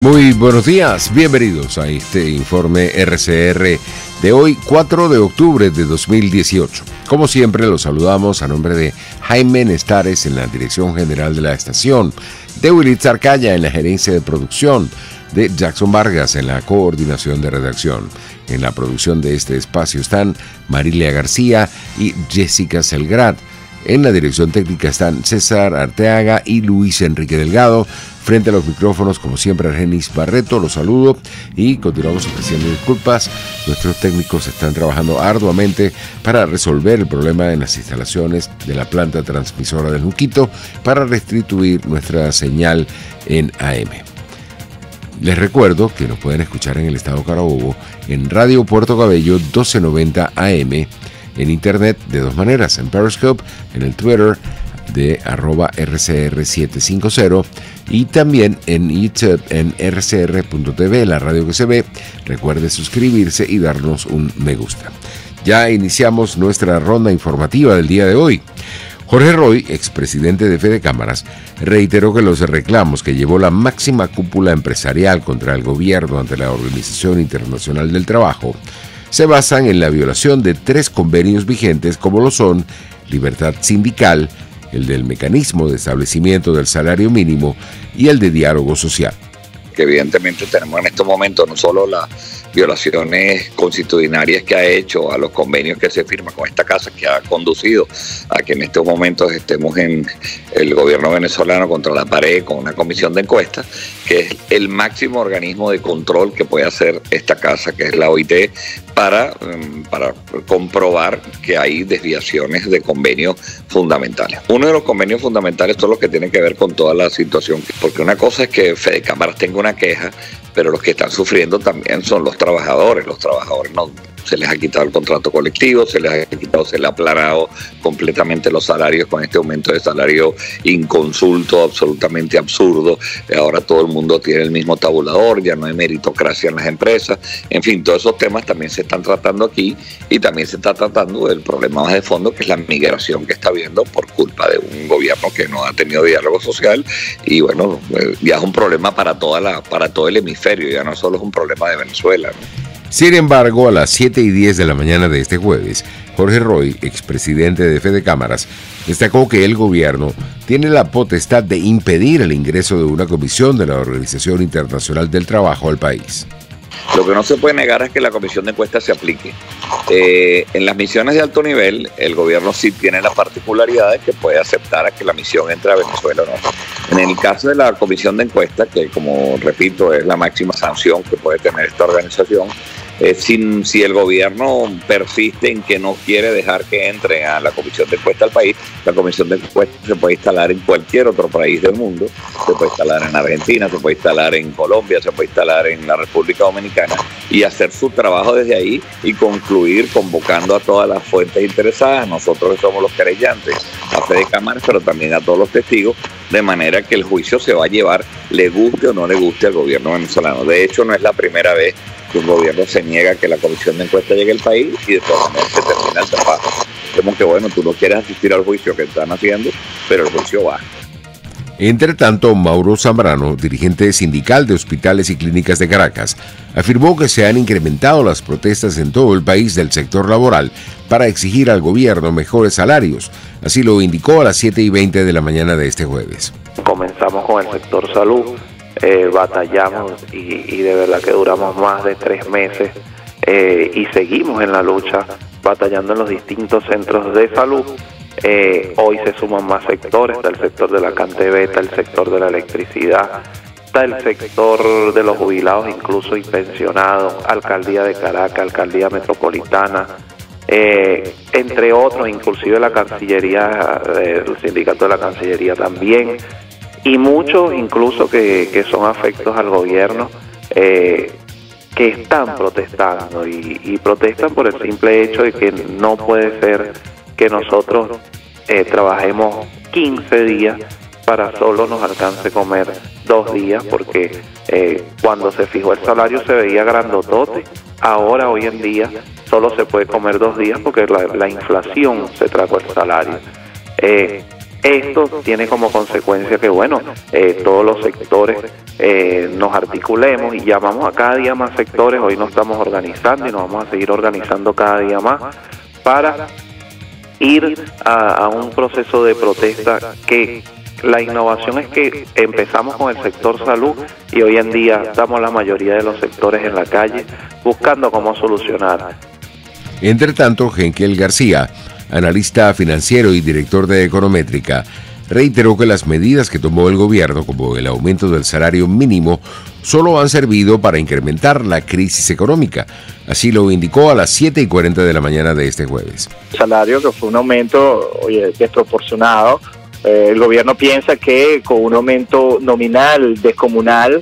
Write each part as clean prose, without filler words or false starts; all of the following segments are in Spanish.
Muy buenos días, bienvenidos a este informe RCR de hoy, 4 de octubre de 2018. Como siempre, los saludamos a nombre de Jaime Nestares en la dirección general de la estación, de Willy Arcaya en la gerencia de producción, de Jackson Vargas en la coordinación de redacción. En la producción de este espacio están Marilia García y Jessica Selgrad. En la dirección técnica están César Arteaga y Luis Enrique Delgado. Frente a los micrófonos, como siempre, Argenis Barreto, los saludo y continuamos ofreciendo disculpas. Nuestros técnicos están trabajando arduamente para resolver el problema en las instalaciones de la planta transmisora del Junquito para restituir nuestra señal en AM. Les recuerdo que nos pueden escuchar en el estado Carabobo en Radio Puerto Cabello 1290 AM, en internet de dos maneras, en Periscope, en el Twitter de @RCR750 y también en YouTube en rcr.tv, la radio que se ve. Recuerde suscribirse y darnos un me gusta. Ya iniciamos nuestra ronda informativa del día de hoy. Jorge Roy, expresidente de Fede Cámaras, reiteró que los reclamos que llevó la máxima cúpula empresarial contra el gobierno ante la Organización Internacional del Trabajo se basan en la violación de 3 convenios vigentes, como lo son libertad sindical, el del mecanismo de establecimiento del salario mínimo y el de diálogo social. Que evidentemente tenemos en estos momentos no solo las violaciones constitucionarias que ha hecho a los convenios que se firman con esta casa, que ha conducido a que en estos momentos estemos en el gobierno venezolano contra la pared con una comisión de encuestas, que es el máximo organismo de control que puede hacer esta casa, que es la OIT, para comprobar que hay desviaciones de convenios fundamentales. Uno de los convenios fundamentales son los que tienen que ver con toda la situación, porque una cosa es que Fede Cámaras tenga una queja, pero los que están sufriendo también son los trabajadores. Los trabajadores no se les ha quitado el contrato colectivo, se les ha aplanado completamente los salarios con este aumento de salario inconsulto, absolutamente absurdo. Ahora todo el mundo tiene el mismo tabulador, ya no hay meritocracia en las empresas. En fin, todos esos temas también se están tratando aquí y también se está tratando del problema más de fondo, que es la migración que está habiendo por culpa de un gobierno que no ha tenido diálogo social. Y bueno, ya es un problema para todo el hemisferio, ya no solo es un problema de Venezuela, ¿no? Sin embargo, a las 7:10 de la mañana de este jueves, Jorge Roy, expresidente de Fede Cámaras, destacó que el gobierno tiene la potestad de impedir el ingreso de una comisión de la Organización Internacional del Trabajo al país. Lo que no se puede negar es que la comisión de encuestas se aplique. En las misiones de alto nivel, el gobierno sí tiene la particularidad de que puede aceptar a que la misión entre a Venezuela o no. En el caso de la comisión de encuestas, que como repito es la máxima sanción que puede tener esta organización, si el gobierno persiste en que no quiere dejar que entre a la comisión de encuestas al país, la comisión de encuestas se puede instalar en cualquier otro país del mundo, se puede instalar en Argentina, se puede instalar en Colombia, se puede instalar en la República Dominicana y hacer su trabajo desde ahí y concluir convocando a todas las fuentes interesadas, nosotros que somos los querellantes, a Fede Cámaras, pero también a todos los testigos, de manera que el juicio se va a llevar, le guste o no le guste al gobierno venezolano. De hecho, no es la primera vez que un gobierno se niega que la comisión de encuesta llegue al país y de todas maneras se termina el trabajo. Como que bueno, tú no quieres asistir al juicio que están haciendo, pero el juicio va. Entre tanto, Mauro Zambrano, dirigente sindical de hospitales y clínicas de Caracas, afirmó que se han incrementado las protestas en todo el país del sector laboral para exigir al gobierno mejores salarios. Así lo indicó a las 7:20 de la mañana de este jueves. Comenzamos con el sector salud, batallamos y de verdad que duramos más de 3 meses y seguimos en la lucha, batallando en los distintos centros de salud. Hoy se suman más sectores, está el sector de la CanTV, está el sector de la electricidad, está el sector de los jubilados incluso y pensionados, Alcaldía de Caracas, Alcaldía Metropolitana, entre otros, inclusive la Cancillería, el sindicato de la Cancillería también, y muchos incluso que son afectos al gobierno, que están protestando y protestan por el simple hecho de que no puede ser que nosotros trabajemos 15 días para solo nos alcance comer 2 días, porque cuando se fijó el salario se veía grandotote. Ahora, hoy en día, solo se puede comer 2 días porque la inflación se trajo el salario. Esto tiene como consecuencia que, bueno, todos los sectores nos articulemos y llamamos a cada día más sectores. Hoy nos estamos organizando y nos vamos a seguir organizando cada día más para ir a un proceso de protesta. Que la innovación es que empezamos con el sector salud y hoy en día estamos la mayoría de los sectores en la calle buscando cómo solucionar. Entre tanto, Henkel García, analista financiero y director de Econométrica, reiteró que las medidas que tomó el gobierno, como el aumento del salario mínimo, solo han servido para incrementar la crisis económica. Así lo indicó a las 7:40 de la mañana de este jueves. El salario, que fue un aumento desproporcionado, el gobierno piensa que con un aumento nominal descomunal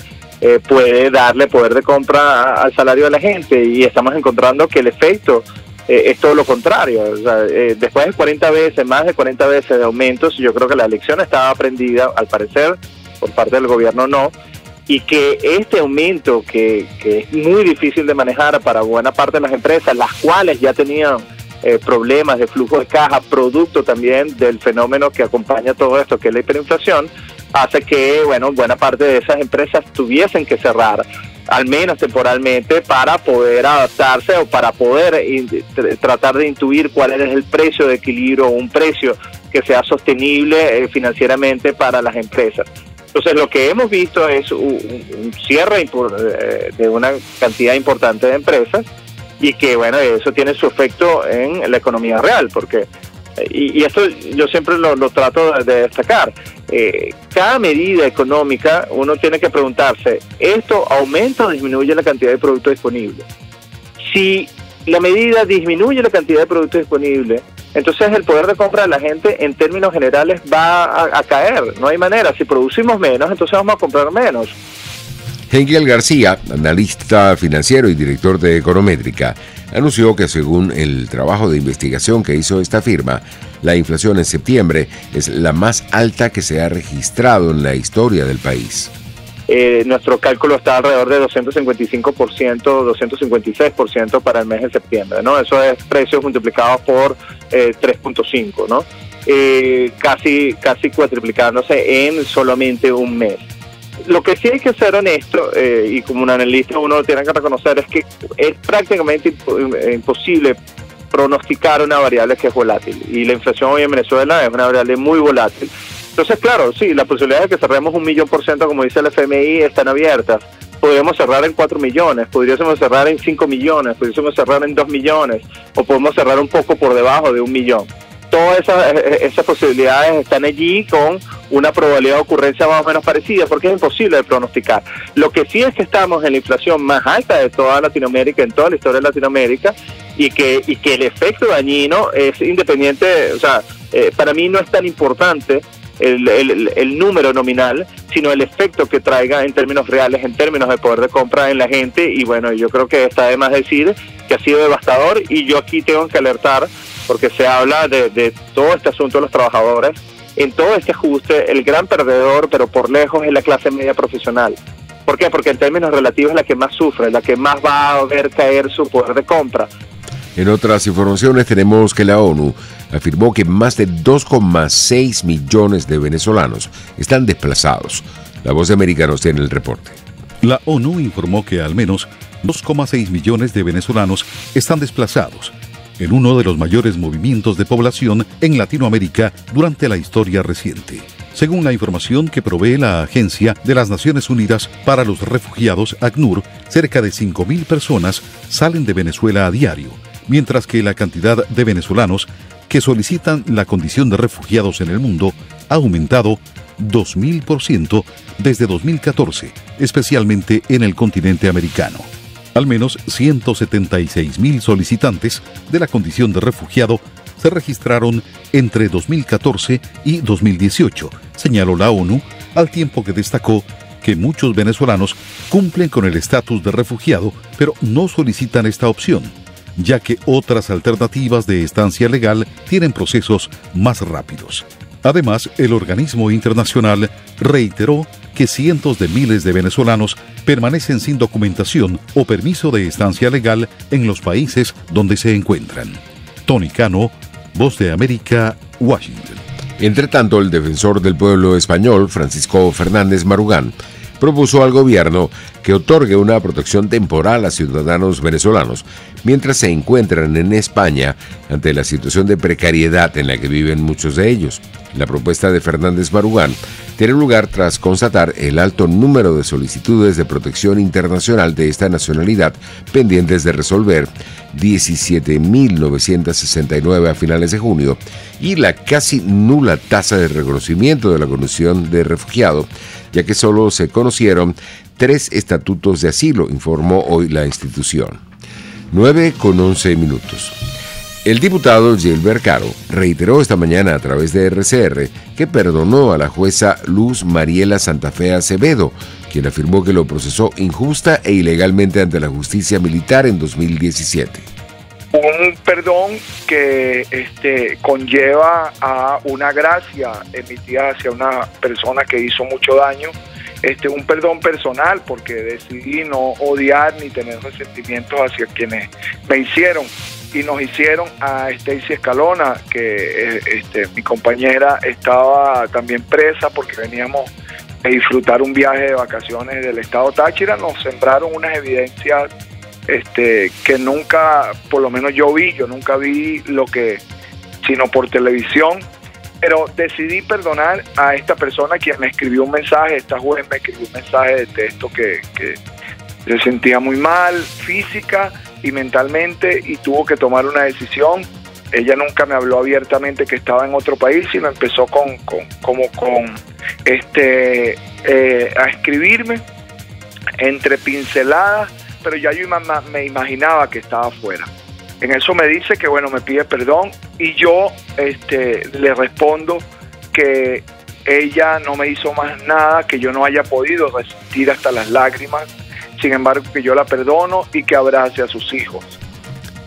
puede darle poder de compra al salario de la gente, y estamos encontrando que el efecto es todo lo contrario. O sea, después de más de 40 veces de aumentos, yo creo que la lección estaba aprendida, al parecer, por parte del gobierno no, y que este aumento, que es muy difícil de manejar para buena parte de las empresas, las cuales ya tenían problemas de flujo de caja, producto también del fenómeno que acompaña todo esto, que es la hiperinflación, hace que, bueno, buena parte de esas empresas tuviesen que cerrar, al menos temporalmente, para poder adaptarse o para poder tratar de intuir cuál es el precio de equilibrio, un precio que sea sostenible financieramente para las empresas. Entonces, lo que hemos visto es un cierre de una cantidad importante de empresas, y que, bueno, eso tiene su efecto en la economía real, porque, y esto yo siempre lo trato de destacar, cada medida económica uno tiene que preguntarse, ¿esto aumenta o disminuye la cantidad de producto disponible? Si la medida disminuye la cantidad de producto disponible, entonces el poder de compra de la gente en términos generales va a caer, no hay manera. Si producimos menos, entonces vamos a comprar menos. Henkel García, analista financiero y director de Econométrica, anunció que según el trabajo de investigación que hizo esta firma, la inflación en septiembre es la más alta que se ha registrado en la historia del país. Nuestro cálculo está alrededor de 255%, 256% para el mes de septiembre, ¿no? Eso es precios multiplicados por 3.5, ¿no? Casi cuatriplicándose en solamente un mes. Lo que sí hay que ser honesto, y como un analista uno tiene que reconocer, es que es prácticamente imposible pronosticar una variable que es volátil, y la inflación hoy en Venezuela es una variable muy volátil. Entonces, claro, sí, la posibilidad de que cerremos 1.000.000%, como dice el FMI, están abiertas. Podríamos cerrar en 4 millones, podríamos cerrar en 5 millones, podríamos cerrar en 2 millones, o podemos cerrar un poco por debajo de 1 millón. Todas esas posibilidades están allí con una probabilidad de ocurrencia más o menos parecida, porque es imposible de pronosticar. Lo que sí es que estamos en la inflación más alta de toda Latinoamérica, en toda la historia de Latinoamérica, y que el efecto dañino es independiente. O sea, para mí no es tan importante el número nominal, sino el efecto que traiga en términos reales, en términos de poder de compra en la gente. Y bueno, yo creo que está de más decir que ha sido devastador, y yo aquí tengo que alertar, porque se habla de todo este asunto de los trabajadores. En todo este ajuste, el gran perdedor, pero por lejos, es la clase media profesional. ¿Por qué? Porque en términos relativos es la que más sufre, la que más va a ver caer su poder de compra. En otras informaciones tenemos que la ONU afirmó que más de 2,6 millones de venezolanos están desplazados. La Voz de América nos tiene el reporte. La ONU informó que al menos 2,6 millones de venezolanos están desplazados, en uno de los mayores movimientos de población en Latinoamérica durante la historia reciente. Según la información que provee la Agencia de las Naciones Unidas para los Refugiados, ACNUR, cerca de 5.000 personas salen de Venezuela a diario, mientras que la cantidad de venezolanos que solicitan la condición de refugiados en el mundo ha aumentado 2.000% desde 2014, especialmente en el continente americano. Al menos 176.000 solicitantes de la condición de refugiado se registraron entre 2014 y 2018, señaló la ONU, al tiempo que destacó que muchos venezolanos cumplen con el estatus de refugiado, pero no solicitan esta opción, ya que otras alternativas de estancia legal tienen procesos más rápidos. Además, el organismo internacional reiteró que cientos de miles de venezolanos permanecen sin documentación o permiso de estancia legal en los países donde se encuentran. Tony Cano, Voz de América, Washington. Entre tanto, el defensor del pueblo español, Francisco Fernández Marugán, propuso al gobierno que otorgue una protección temporal a ciudadanos venezolanos mientras se encuentran en España ante la situación de precariedad en la que viven muchos de ellos. La propuesta de Fernández Marugán tiene lugar tras constatar el alto número de solicitudes de protección internacional de esta nacionalidad pendientes de resolver, 17.969 a finales de junio, y la casi nula tasa de reconocimiento de la condición de refugiado, ya que solo se conocieron 3 estatutos de asilo, informó hoy la institución. 9:11. El diputado Gilbert Caro reiteró esta mañana a través de RCR que perdonó a la jueza Luz Mariela Santa Fe Acevedo, quien afirmó que lo procesó injusta e ilegalmente ante la justicia militar en 2017. Un perdón que conlleva a una gracia emitida hacia una persona que hizo mucho daño, un perdón personal, porque decidí no odiar ni tener resentimientos hacia quienes me hicieron y nos hicieron. A Stacy Escalona, que mi compañera estaba también presa porque veníamos a disfrutar un viaje de vacaciones del estado Táchira. Nos sembraron unas evidencias que nunca, por lo menos yo nunca vi sino por televisión, pero decidí perdonar a esta persona quien me escribió un mensaje. Esta juez me escribió un mensaje de texto que se sentía muy mal física y mentalmente y tuvo que tomar una decisión. Ella nunca me habló abiertamente que estaba en otro país, sino empezó a escribirme entre pinceladas, pero ya yo me imaginaba que estaba afuera. En eso me dice que bueno, me pide perdón y yo le respondo que ella no me hizo más nada, que yo no haya podido resistir hasta las lágrimas, sin embargo que yo la perdono y que abrace a sus hijos.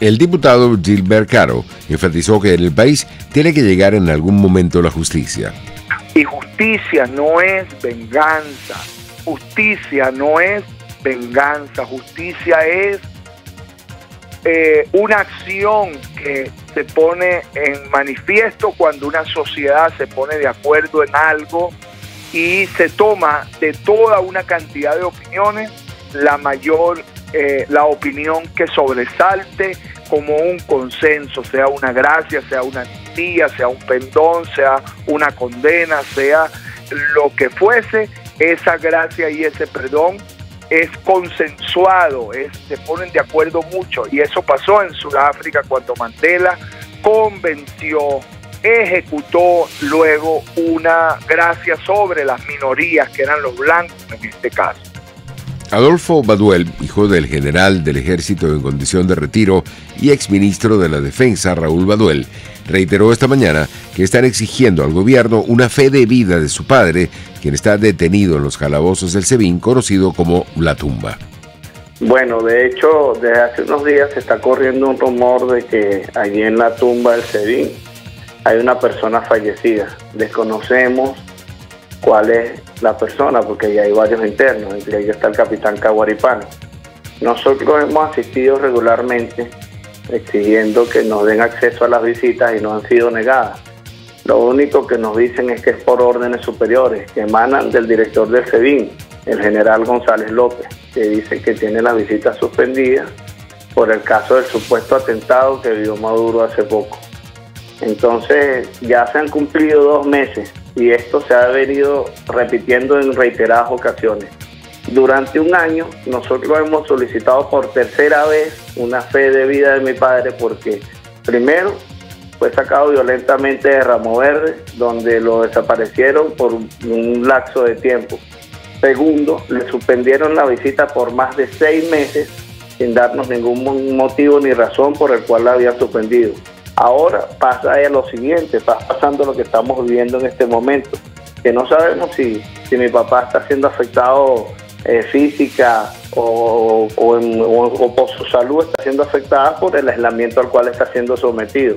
El diputado Gilbert Caro enfatizó que en el país tiene que llegar en algún momento la justicia. Y justicia no es venganza, justicia no es venganza, justicia es una acción que se pone en manifiesto cuando una sociedad se pone de acuerdo en algo y se toma de toda una cantidad de opiniones la opinión que sobresalte como un consenso, sea una gracia, sea una amnistía, sea un perdón, sea una condena, sea lo que fuese. Esa gracia y ese perdón es consensuado, se ponen de acuerdo mucho, y eso pasó en Sudáfrica cuando Mandela convenció, ejecutó luego una gracia sobre las minorías que eran los blancos en este caso. Adolfo Baduel, hijo del general del ejército en condición de retiro y exministro de la Defensa, Raúl Baduel, reiteró esta mañana que están exigiendo al gobierno una fe de vida de su padre, quien está detenido en los calabozos del SEBIN, conocido como La Tumba. Bueno, de hecho, desde hace unos días se está corriendo un rumor de que allí en La Tumba del SEBIN hay una persona fallecida. Desconocemos cuál es la persona, porque ya hay varios internos, entre ellos está el capitán Caguaripán. Nosotros hemos asistido regularmente exigiendo que nos den acceso a las visitas y no han sido negadas. Lo único que nos dicen es que es por órdenes superiores que emanan del director del SEBIN, el general González López, que dice que tiene las visitas suspendidas por el caso del supuesto atentado que vivió Maduro hace poco. Entonces ya se han cumplido 2 meses y esto se ha venido repitiendo en reiteradas ocasiones. Durante un año nosotros hemos solicitado por tercera vez una fe de vida de mi padre, porque primero fue sacado violentamente de Ramo Verde, donde lo desaparecieron por un lapso de tiempo. Segundo, le suspendieron la visita por más de 6 meses sin darnos ningún motivo ni razón por el cual la había suspendido. Ahora pasa a lo siguiente, está pasando lo que estamos viviendo en este momento, que no sabemos si mi papá está siendo afectado física o por su salud está siendo afectada por el aislamiento al cual está siendo sometido.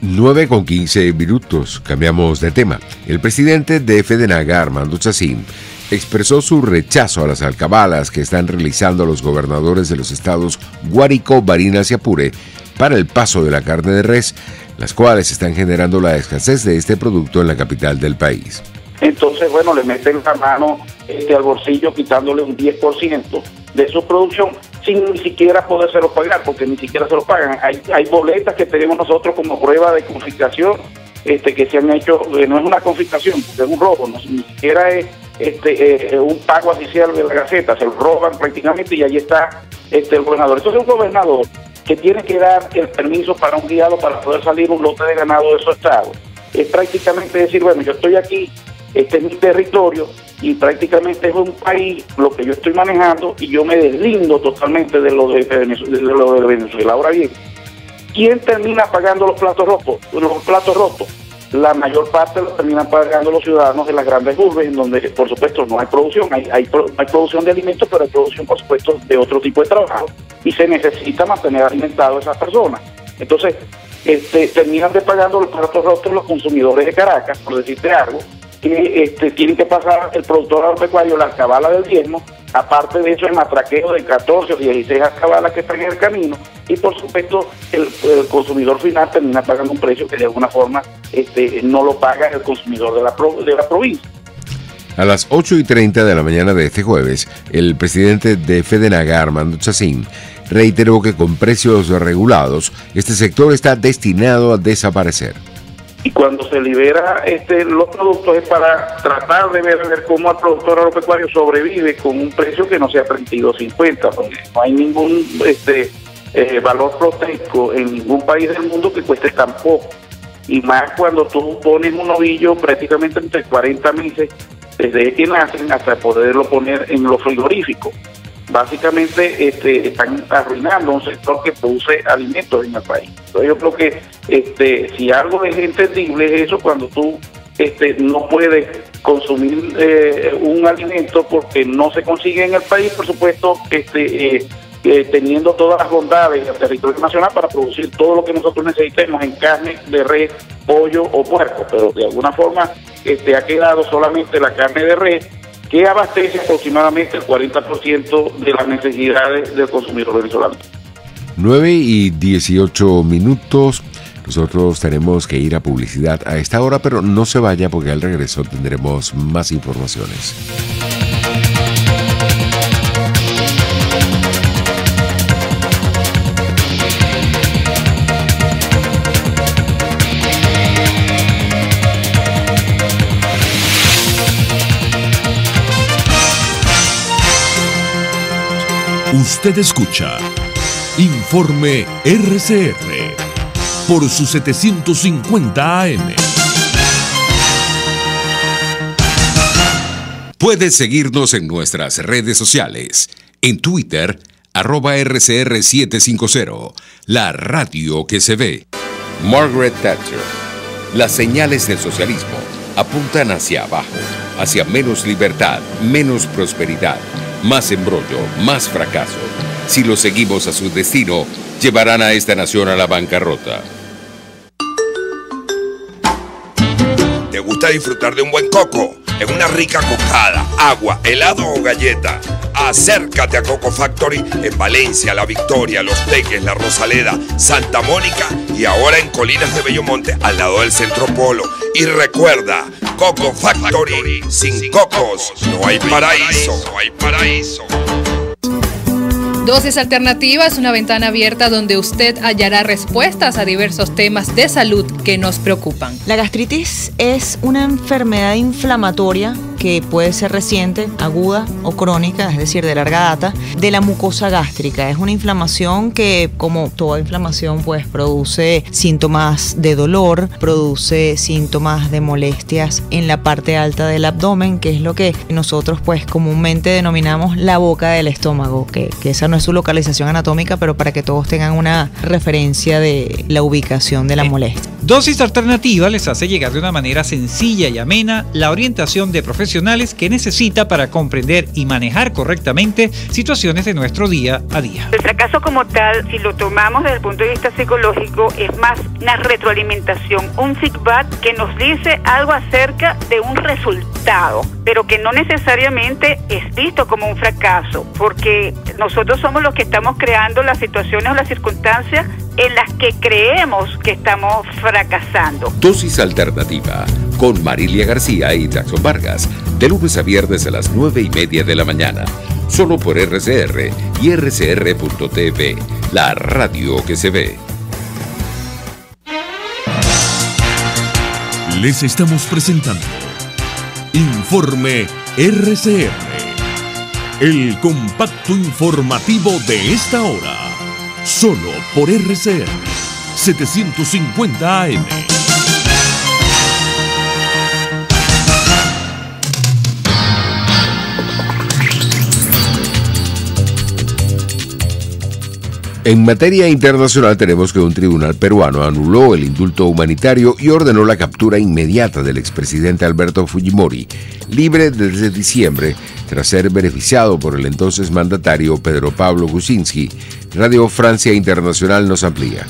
9:15. Cambiamos de tema. El presidente de FEDENAGA, Armando Chacín, expresó su rechazo a las alcabalas que están realizando los gobernadores de los estados Guárico, Barinas y Apure para el paso de la carne de res, las cuales están generando la escasez de este producto en la capital del país. Entonces, bueno, le meten la mano al bolsillo quitándole un 10% de su producción sin ni siquiera podérselo pagar, porque ni siquiera se lo pagan. Hay boletas que tenemos nosotros como prueba de confiscación que se han hecho, no es una confiscación, es un robo, ni siquiera es un pago oficial de la Gaceta, se lo roban prácticamente y ahí está el gobernador. Entonces un gobernador que tiene que dar el permiso para un guiado para poder salir un lote de ganado de su estado, es prácticamente decir, bueno, yo estoy aquí, este es mi territorio y prácticamente es un país lo que yo estoy manejando y yo me deslindo totalmente de lo de Venezuela. Ahora bien, ¿quién termina pagando los platos rotos? La mayor parte lo terminan pagando los ciudadanos de las grandes urbes, en donde por supuesto no hay producción, hay producción de alimentos, pero hay producción por supuesto de otro tipo de trabajo y se necesita mantener alimentado a esas personas. Entonces terminan pagando los platos rotos los consumidores de Caracas, por decirte algo, que tienen que pasar el productor agropecuario la alcabala del diezmo, aparte de eso el matraqueo de 14 o 16 alcabalas que están en el camino, y por supuesto el consumidor final termina pagando un precio que de alguna forma no lo paga el consumidor de la provincia. A las 8:30 de la mañana de este jueves, el presidente de FEDENAGA, Armando Chacín, reiteró que con precios regulados, este sector está destinado a desaparecer. Y cuando se libera los productos es para tratar de ver cómo el productor agropecuario sobrevive con un precio que no sea $32.50, porque no hay ningún valor proteico en ningún país del mundo que cueste tan poco. Y más cuando tú pones un ovillo prácticamente entre 40 meses desde que nacen hasta poderlo poner en los frigoríficos. Básicamente están arruinando un sector que produce alimentos en el país. Entonces yo creo que si algo es entendible es eso, cuando tú no puedes consumir un alimento porque no se consigue en el país, por supuesto, teniendo todas las bondades del territorio nacional para producir todo lo que nosotros necesitemos en carne de res, pollo o puerco, pero de alguna forma ha quedado solamente la carne de res, que abastece aproximadamente el 40% de las necesidades del consumidor venezolano. 9:18. Nosotros tenemos que ir a publicidad a esta hora, pero no se vaya porque al regreso tendremos más informaciones. Usted escucha Informe RCR por su 750 AM. Puedes seguirnos en nuestras redes sociales. En Twitter, @RCR750, la radio que se ve. Margaret Thatcher. Las señales del socialismo apuntan hacia abajo, hacia menos libertad, menos prosperidad, más embrollo, más fracaso. Si lo seguimos a su destino, llevarán a esta nación a la bancarrota. ¿Te gusta disfrutar de un buen coco? En una rica cocada, agua, helado o galleta. Acércate a Coco Factory en Valencia, La Victoria, Los Teques, La Rosaleda, Santa Mónica y ahora en Colinas de Bellomonte al lado del Centro Polo. Y recuerda, Coco Factory, sin cocos no hay paraíso. No hay paraíso. Dosis Alternativas, una ventana abierta donde usted hallará respuestas a diversos temas de salud que nos preocupan. La gastritis es una enfermedad inflamatoria que puede ser reciente, aguda o crónica, es decir, de larga data, de la mucosa gástrica. Es una inflamación que, como toda inflamación, pues produce síntomas de dolor, produce síntomas de molestias en la parte alta del abdomen, que es lo que nosotros pues comúnmente denominamos la boca del estómago, que esa no es su localización anatómica, pero para que todos tengan una referencia de la ubicación de la molestia. Dosis Alternativa les hace llegar de una manera sencilla y amena la orientación de profesionales que necesita para comprender y manejar correctamente situaciones de nuestro día a día. El fracaso como tal, si lo tomamos desde el punto de vista psicológico, es más una retroalimentación, un feedback que nos dice algo acerca de un resultado, pero que no necesariamente es visto como un fracaso, porque nosotros somos los que estamos creando las situaciones o las circunstancias en las que creemos que estamos fracasando. Dosis Alternativa con Marilia García y Jackson Vargas, de lunes a viernes a las 9:30 de la mañana, solo por RCR y RCR.tv, la radio que se ve. Les estamos presentando Informe RCR, el compacto informativo de esta hora, solo por RCR 750 AM. En materia internacional tenemos que un tribunal peruano anuló el indulto humanitario y ordenó la captura inmediata del expresidente Alberto Fujimori, libre desde diciembre tras ser beneficiado por el entonces mandatario Pedro Pablo Kuczynski. Radio Francia Internacional nos amplía.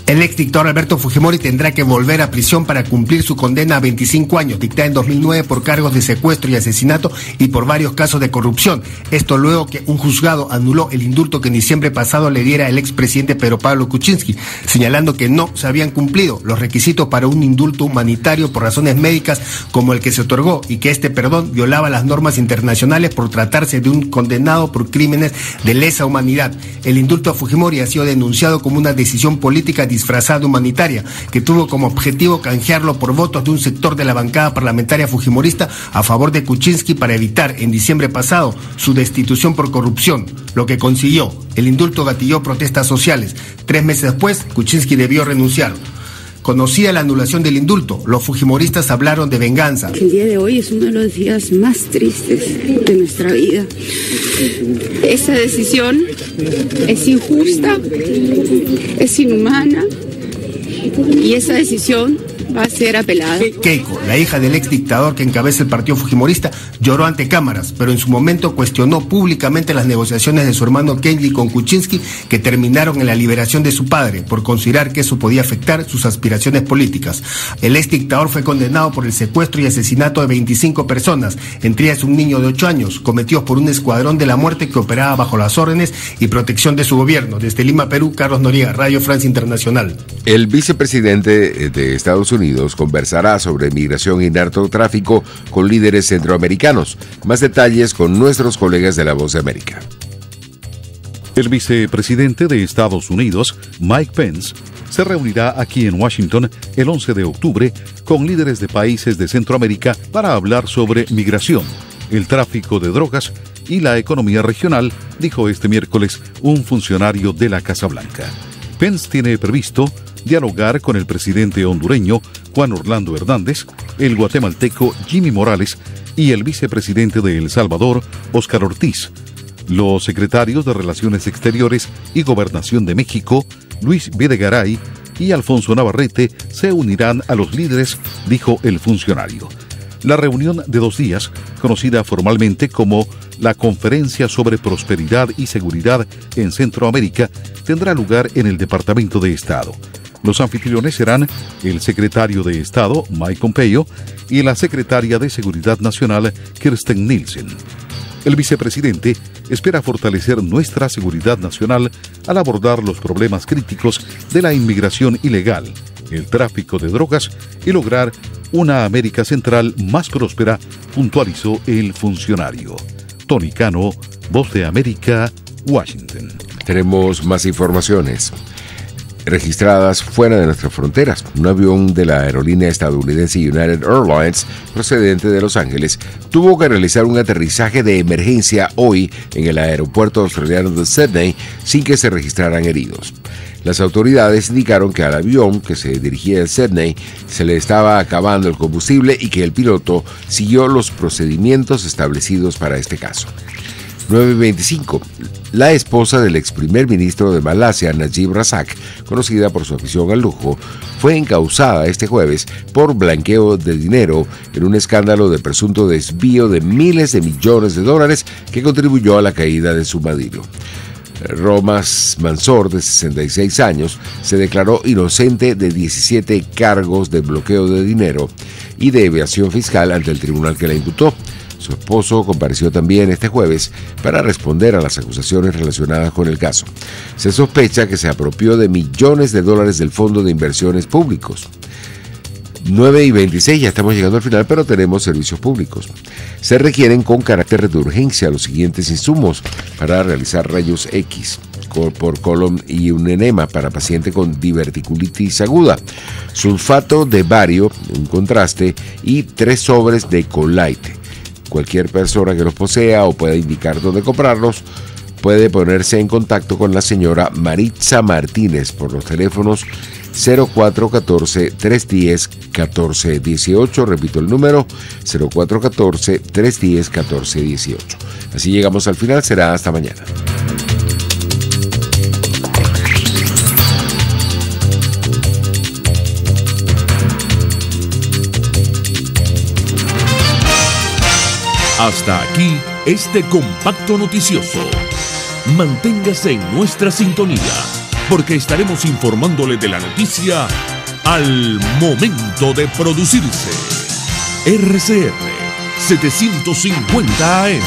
El exdictador Alberto Fujimori tendrá que volver a prisión para cumplir su condena a 25 años, dictada en 2009 por cargos de secuestro y asesinato y por varios casos de corrupción. Esto luego que un juzgado anuló el indulto que en diciembre pasado le diera el expresidente Pedro Pablo Kuczynski, señalando que no se habían cumplido los requisitos para un indulto humanitario por razones médicas como el que se otorgó y que este perdón violaba las normas internacionales por tratarse de un condenado por crímenes de lesa humanidad. El indulto a Fujimori ha sido denunciado como una decisión política disfrazada humanitaria, que tuvo como objetivo canjearlo por votos de un sector de la bancada parlamentaria fujimorista a favor de Kuczynski para evitar en diciembre pasado su destitución por corrupción, lo que consiguió. El indulto gatilló protestas sociales. 3 meses después, Kuczynski debió renunciar. Conocida la anulación del indulto, los fujimoristas hablaron de venganza. El día de hoy es uno de los días más tristes de nuestra vida. Esa decisión es injusta, es inhumana y esa decisión va a ser apelada. Keiko, la hija del ex dictador que encabeza el partido fujimorista, lloró ante cámaras, pero en su momento cuestionó públicamente las negociaciones de su hermano Kenji con Kuczynski, que terminaron en la liberación de su padre, por considerar que eso podía afectar sus aspiraciones políticas. El ex dictador fue condenado por el secuestro y asesinato de 25 personas, entre ellas un niño de 8 años, cometidos por un escuadrón de la muerte que operaba bajo las órdenes y protección de su gobierno. Desde Lima, Perú, Carlos Noriega, Radio Francia Internacional. El vicepresidente de Estados Unidos conversará sobre migración y narcotráfico con líderes centroamericanos. Más detalles con nuestros colegas de La Voz de América. El vicepresidente de Estados Unidos, Mike Pence, se reunirá aquí en Washington el 11 de octubre con líderes de países de Centroamérica para hablar sobre migración, el tráfico de drogas y la economía regional, dijo este miércoles un funcionario de la Casa Blanca. Pence tiene previsto dialogar con el presidente hondureño Juan Orlando Hernández, el guatemalteco Jimmy Morales y el vicepresidente de El Salvador, Óscar Ortiz. Los secretarios de Relaciones Exteriores y Gobernación de México, Luis Videgaray y Alfonso Navarrete, se unirán a los líderes, dijo el funcionario. La reunión de 2 días, conocida formalmente como la Conferencia sobre Prosperidad y Seguridad en Centroamérica, tendrá lugar en el Departamento de Estado. Los anfitriones serán el secretario de Estado, Mike Pompeo, y la secretaria de Seguridad Nacional, Kirsten Nielsen. El vicepresidente espera fortalecer nuestra seguridad nacional al abordar los problemas críticos de la inmigración ilegal, el tráfico de drogas y lograr una América Central más próspera, puntualizó el funcionario. Tony Cano, Voz de América, Washington. Tenemos más informaciones registradas fuera de nuestras fronteras. Un avión de la aerolínea estadounidense United Airlines, procedente de Los Ángeles, tuvo que realizar un aterrizaje de emergencia hoy en el aeropuerto australiano de Sydney sin que se registraran heridos. Las autoridades indicaron que al avión que se dirigía a Sydney se le estaba acabando el combustible y que el piloto siguió los procedimientos establecidos para este caso. 9:25. La esposa del ex primer ministro de Malasia, Najib Razak, conocida por su afición al lujo, fue encausada este jueves por blanqueo de dinero en un escándalo de presunto desvío de miles de millones de dólares que contribuyó a la caída de su marido. Romas Mansour, de 66 años, se declaró inocente de 17 cargos de bloqueo de dinero y de evasión fiscal ante el tribunal que la imputó. Su esposo compareció también este jueves para responder a las acusaciones relacionadas con el caso. Se sospecha que se apropió de millones de dólares del Fondo de Inversiones Públicos. 9:26, ya estamos llegando al final, pero tenemos servicios públicos. Se requieren con carácter de urgencia los siguientes insumos para realizar rayos X por colon y un enema para paciente con diverticulitis aguda, sulfato de bario, un contraste y 3 sobres de Colite. Cualquier persona que los posea o pueda indicar dónde comprarlos puede ponerse en contacto con la señora Maritza Martínez por los teléfonos 0414-310-1418, repito el número, 0414-310-1418. Así llegamos al final, será hasta mañana. Hasta aquí este compacto noticioso. Manténgase en nuestra sintonía, porque estaremos informándole de la noticia al momento de producirse. RCR 750 AM.